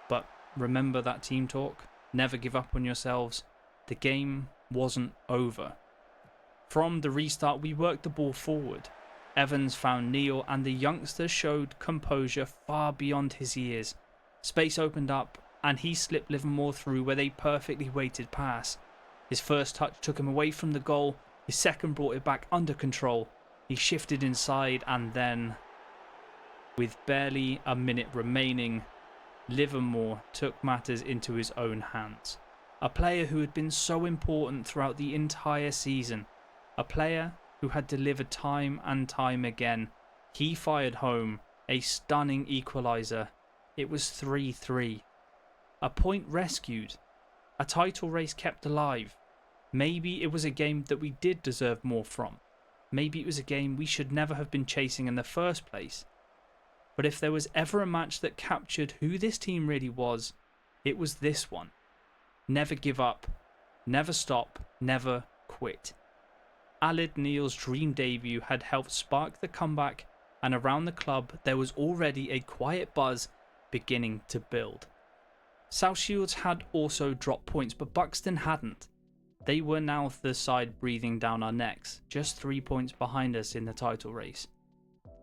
But remember that team talk? Never give up on yourselves. The game wasn't over. From the restart, we worked the ball forward. Evans found Neal and the youngster showed composure far beyond his years. Space opened up and he slipped Livermore through with a perfectly weighted pass. His first touch took him away from the goal. His second brought it back under control. He shifted inside and then, with barely a minute remaining, Livermore took matters into his own hands. A player who had been so important throughout the entire season. A player who had delivered time and time again. He fired home A stunning equaliser. It was 3-3. A point rescued. A title race kept alive. Maybe it was a game that we did deserve more from. Maybe it was a game we should never have been chasing in the first place. But if there was ever a match that captured who this team really was, it was this one. Never give up, never stop, never quit. Aled Neil's dream debut had helped spark the comeback, and around the club there was already a quiet buzz beginning to build. South Shields had also dropped points, but Buxton hadn't. They were now the side breathing down our necks, just 3 points behind us in the title race.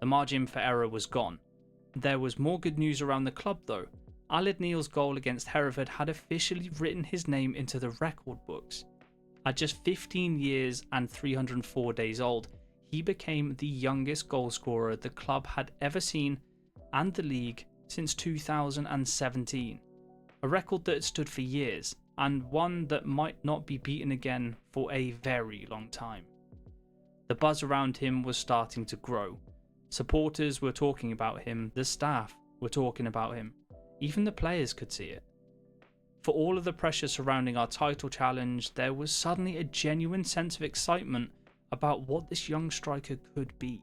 The margin for error was gone. There was more good news around the club though. Aled Neil's goal against Hereford had officially written his name into the record books. At just 15 years and 304 days old, he became the youngest goalscorer the club had ever seen and the league since 2017. A record that had stood for years, and one that might not be beaten again for a very long time. The buzz around him was starting to grow. Supporters were talking about him, the staff were talking about him, even the players could see it. For all of the pressure surrounding our title challenge, there was suddenly a genuine sense of excitement about what this young striker could be.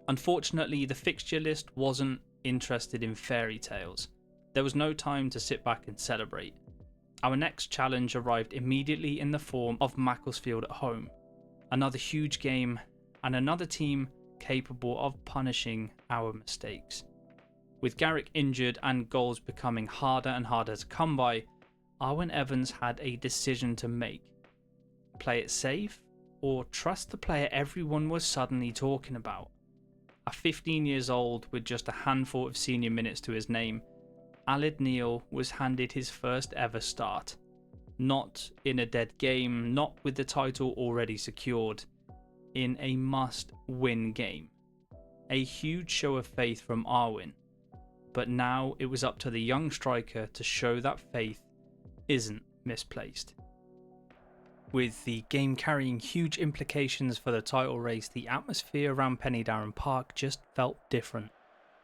Unfortunately, the fixture list wasn't interested in fairy tales. There was no time to sit back and celebrate. Our next challenge arrived immediately in the form of Macclesfield at home. Another huge game, and another team capable of punishing our mistakes. With Garrick injured and goals becoming harder and harder to come by, Arwyn Evans had a decision to make. Play it safe, or trust the player everyone was suddenly talking about. At 15 years old, with just a handful of senior minutes to his name, Aled Neil was handed his first ever start. Not in a dead game, not with the title already secured, in a must-win game. A huge show of faith from Arwyn, but now it was up to the young striker to show that faith isn't misplaced. With the game carrying huge implications for the title race, the atmosphere around Penydarren Park just felt different.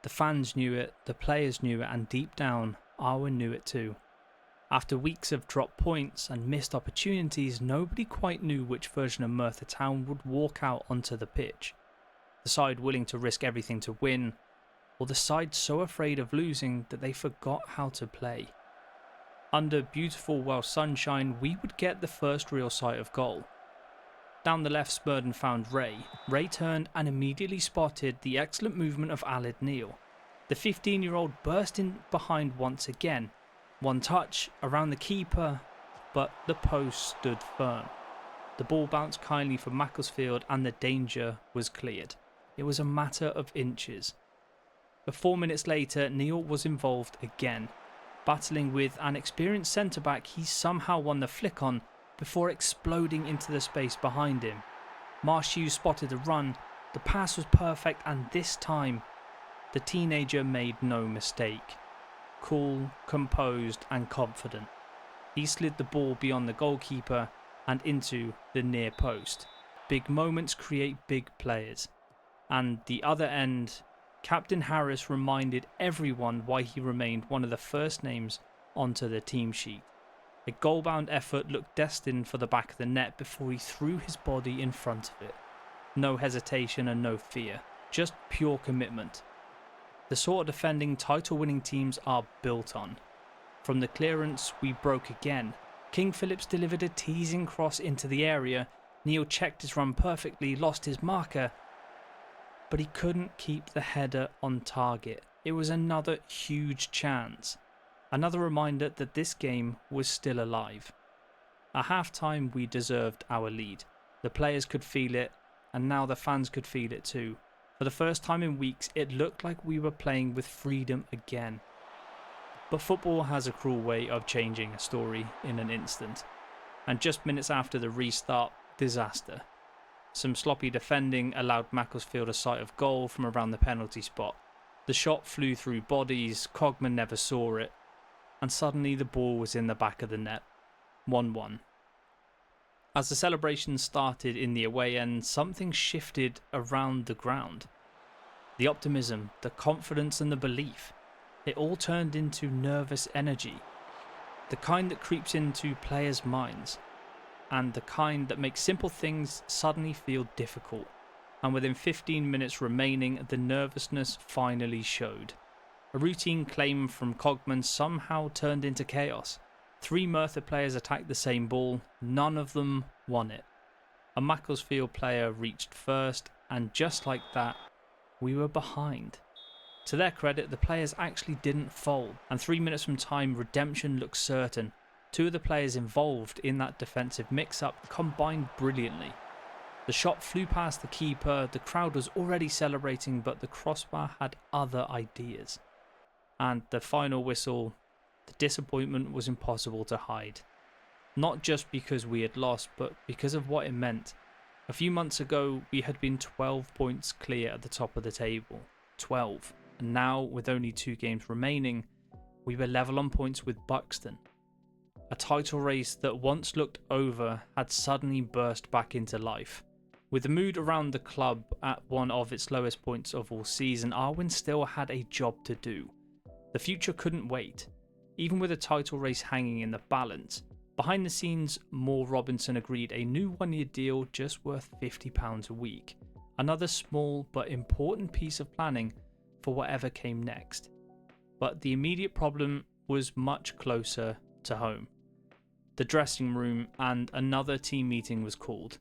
The fans knew it, the players knew it, and deep down, Arwyn knew it too. After weeks of dropped points and missed opportunities, nobody quite knew which version of Merthyr Town would walk out onto the pitch. The side willing to risk everything to win, or the side so afraid of losing that they forgot how to play. Under beautiful Welsh sunshine, we would get the first real sight of goal. Down the left, Smurden found Ray. Ray turned and immediately spotted the excellent movement of Aled Neil. The 15-year-old burst in behind once again. One touch around the keeper, but the post stood firm. The ball bounced kindly from Macclesfield and the danger was cleared. It was a matter of inches. But 4 minutes later, Neil was involved again. Battling with an experienced centre-back, he somehow won the flick on before exploding into the space behind him. Marshew spotted the run, the pass was perfect, and this time, the teenager made no mistake. Cool, composed and confident. He slid the ball beyond the goalkeeper and into the near post. Big moments create big players. And the other end, Captain Harris reminded everyone why he remained one of the first names onto the team sheet. A goal-bound effort looked destined for the back of the net before he threw his body in front of it. No hesitation and no fear, just pure commitment. The sort of defending title-winning teams are built on. From the clearance, we broke again. King Phillips delivered a teasing cross into the area. Neil checked his run perfectly, lost his marker, but he couldn't keep the header on target. It was another huge chance. Another reminder that this game was still alive. At half-time, we deserved our lead. The players could feel it, and now the fans could feel it too. For the first time in weeks, it looked like we were playing with freedom again. But football has a cruel way of changing a story in an instant. And just minutes after the restart, disaster. Some sloppy defending allowed Macclesfield a sight of goal from around the penalty spot. The shot flew through bodies, Cogman never saw it, and suddenly the ball was in the back of the net. 1-1. As the celebration started in the away end, something shifted around the ground. The optimism, the confidence and the belief, it all turned into nervous energy. The kind that creeps into players' minds, and the kind that makes simple things suddenly feel difficult. And within 15 minutes remaining, the nervousness finally showed. A routine claim from Cogman somehow turned into chaos. 3 Merthyr players attacked the same ball, none of them won it. A Macclesfield player reached first, and just like that, we were behind. To their credit, the players actually didn't fold, and 3 minutes from time, redemption looked certain. 2 of the players involved in that defensive mix-up combined brilliantly. The shot flew past the keeper, the crowd was already celebrating, but the crossbar had other ideas. And the final whistle, the disappointment was impossible to hide. Not just because we had lost, but because of what it meant. A few months ago, we had been 12 points clear at the top of the table. 12. And now, with only 2 games remaining, we were level on points with Buxton. A title race that once looked over had suddenly burst back into life. With the mood around the club at one of its lowest points of all season, Arwyn still had a job to do. The future couldn't wait. Even with a title race hanging in the balance, behind the scenes, Moore Robinson agreed a new 1-year deal just worth £50 a week. Another small but important piece of planning for whatever came next. But the immediate problem was much closer to home. The dressing room, and another team meeting was called.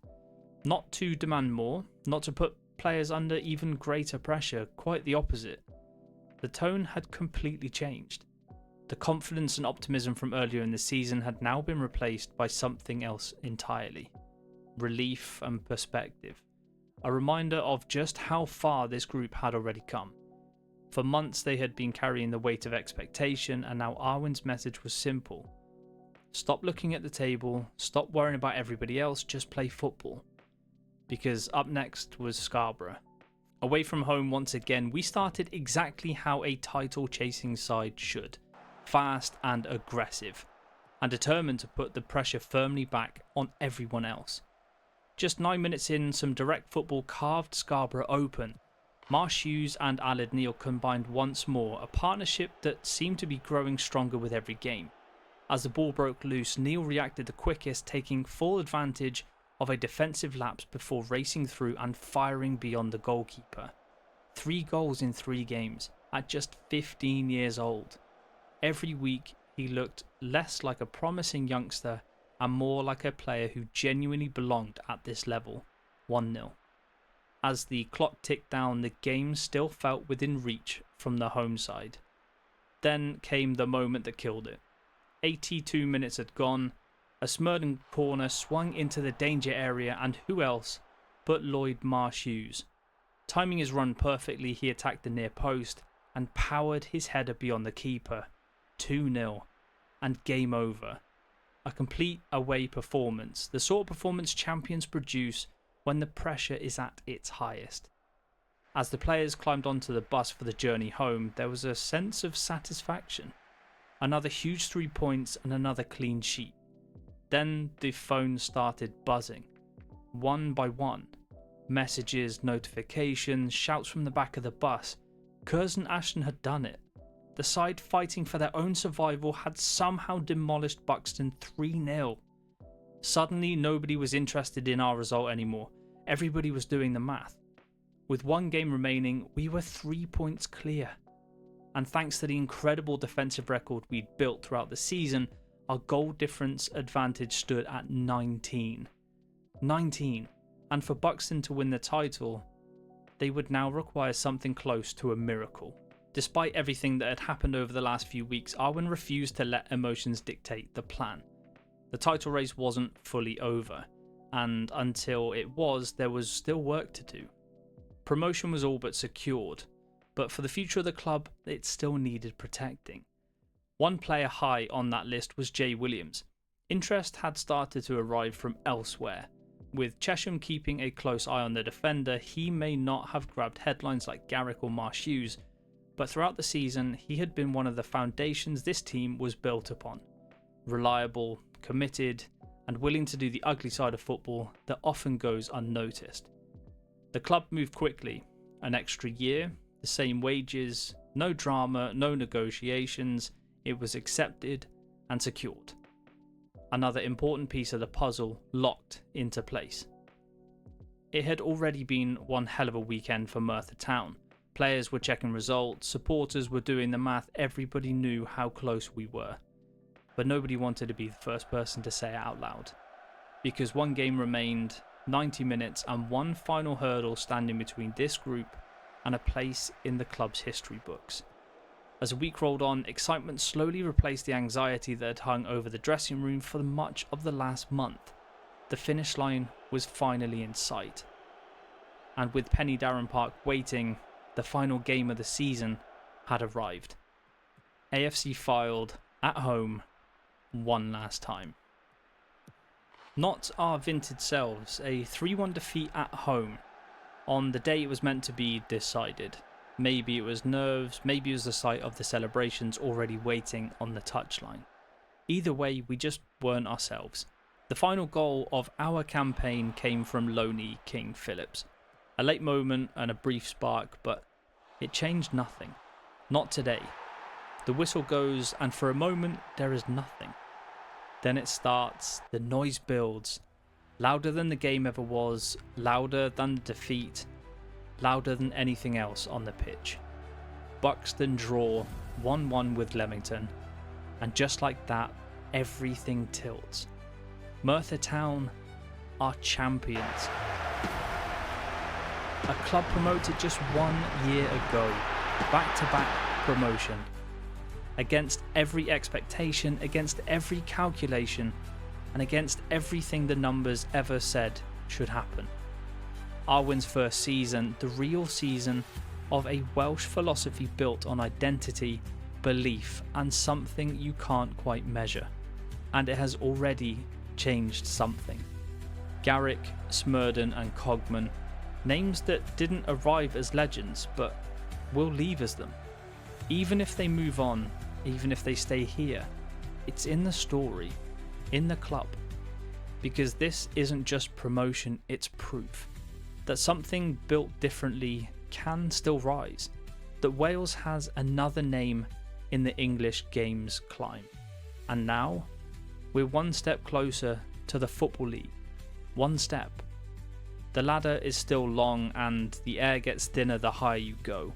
Not to demand more, not to put players under even greater pressure, quite the opposite. The tone had completely changed. The confidence and optimism from earlier in the season had now been replaced by something else entirely. Relief and perspective. A reminder of just how far this group had already come. For months they had been carrying the weight of expectation, and now Arwyn's message was simple. Stop looking at the table, stop worrying about everybody else, just play football. Because up next was Scarborough. Away from home once again, we started exactly how a title-chasing side should. Fast and aggressive, and determined to put the pressure firmly back on everyone else. Just 9 minutes in, some direct football carved Scarborough open. Marsh Hughes and Aled Neil combined once more, a partnership that seemed to be growing stronger with every game. As the ball broke loose, Neil reacted the quickest, taking full advantage of a defensive lapse before racing through and firing beyond the goalkeeper. 3 goals in 3 games, at just 15 years old. Every week he looked less like a promising youngster and more like a player who genuinely belonged at this level. 1-0. As the clock ticked down, the game still felt within reach from the home side. Then came the moment that killed it. 82 minutes had gone. A Smurden corner swung into the danger area, and who else but Lloyd Marsh Hughes. Timing his run perfectly, he attacked the near post and powered his header beyond the keeper. 2-0, and game over. A complete away performance, the sort of performance champions produce when the pressure is at its highest. As the players climbed onto the bus for the journey home, there was a sense of satisfaction. Another huge 3 points and another clean sheet. Then the phone started buzzing, one by one. Messages, notifications, shouts from the back of the bus. Curzon Ashton had done it. The side fighting for their own survival had somehow demolished Buxton 3-0. Suddenly nobody was interested in our result anymore. Everybody was doing the math. With 1 game remaining, we were 3 points clear. And thanks to the incredible defensive record we'd built throughout the season, our goal difference advantage stood at 19. 19. And for Buxton to win the title, they would now require something close to a miracle. Despite everything that had happened over the last few weeks, Arwyn refused to let emotions dictate the plan. The title race wasn't fully over, and until it was, there was still work to do. Promotion was all but secured, but for the future of the club, it still needed protecting. 1 player high on that list was Jay Williams. Interest had started to arrive from elsewhere. With Chesham keeping a close eye on the defender, he may not have grabbed headlines like Garrick or Marsh Hughes, but throughout the season, he had been one of the foundations this team was built upon. Reliable, committed, and willing to do the ugly side of football that often goes unnoticed. The club moved quickly. An extra year, the same wages, no drama, no negotiations. It was accepted and secured. Another important piece of the puzzle locked into place. It had already been one hell of a weekend for Merthyr Town. Players were checking results, supporters were doing the math, everybody knew how close we were. But nobody wanted to be the first person to say it out loud. Because one game remained, 90 minutes, and one final hurdle standing between this group and a place in the club's history books. As the week rolled on, excitement slowly replaced the anxiety that had hung over the dressing room for much of the last month. The finish line was finally in sight. And with Penny Darren Park waiting, the final game of the season had arrived. AFC Fylde at home one last time. Not our vintage selves, a 3-1 defeat at home on the day it was meant to be decided. Maybe it was nerves, maybe it was the sight of the celebrations already waiting on the touchline. Either way, we just weren't ourselves. The final goal of our campaign came from Loney King Phillips. A late moment and a brief spark, but it changed nothing. Not today. The whistle goes, and for a moment there is nothing. Then it starts, the noise builds. Louder than the game ever was, louder than the defeat, louder than anything else on the pitch. Buxton draw 1-1 with Leamington, and just like that, everything tilts. Merthyr Town are champions. A club promoted just 1 year ago, back-to-back promotion. Against every expectation, against every calculation, and against everything the numbers ever said should happen. Arwyn's first season, the real season of a Welsh philosophy built on identity, belief, and something you can't quite measure. And it has already changed something. Garrick, Smurden, and Cogman, names that didn't arrive as legends, but will leave as them. Even if they move on, even if they stay here, it's in the story, in the club. Because this isn't just promotion, it's proof that something built differently can still rise, that Wales has another name in the English game's climb. And now, we're one step closer to the Football League. One step. The ladder is still long and the air gets thinner the higher you go,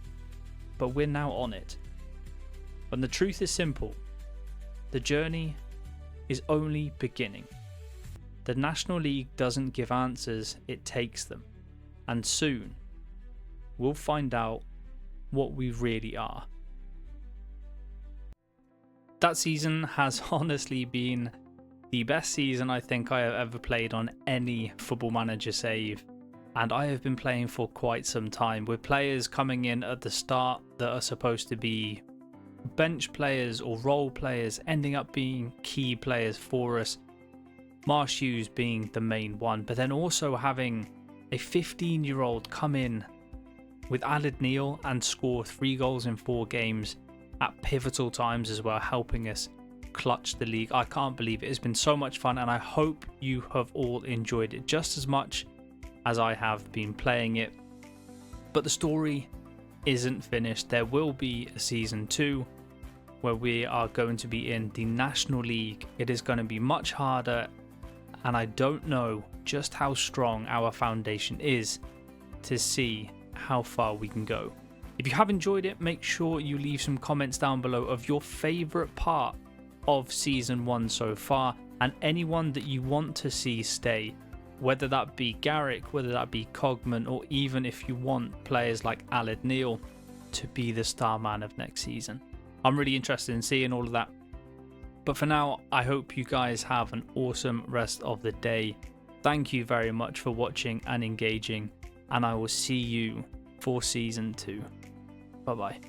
but we're now on it. And the truth is simple. The journey is only beginning. The National League doesn't give answers, it takes them. And soon, we'll find out what we really are. That season has honestly been the best season I think I have ever played on any Football Manager save. And I have been playing for quite some time, with players coming in at the start that are supposed to be bench players or role players ending up being key players for us. Marsh Hughes being the main one, but then also having a 15-year-old come in with Aled Neil and score 3 goals in 4 games at pivotal times as well, helping us clutch the league. I can't believe it. It's been so much fun, and I hope you have all enjoyed it just as much as I have been playing it. But the story isn't finished. There will be a season 2 where we are going to be in the National League. It is going to be much harder, and I don't know just how strong our foundation is to see how far we can go. If you have enjoyed it, make sure you leave some comments down below of your favourite part of season 1 so far, and anyone that you want to see stay, whether that be Garrick, whether that be Cogman, or even if you want players like Aled Neil to be the star man of next season. I'm really interested in seeing all of that. But for now, I hope you guys have an awesome rest of the day. Thank you very much for watching and engaging, and I will see you for season 2. Bye bye.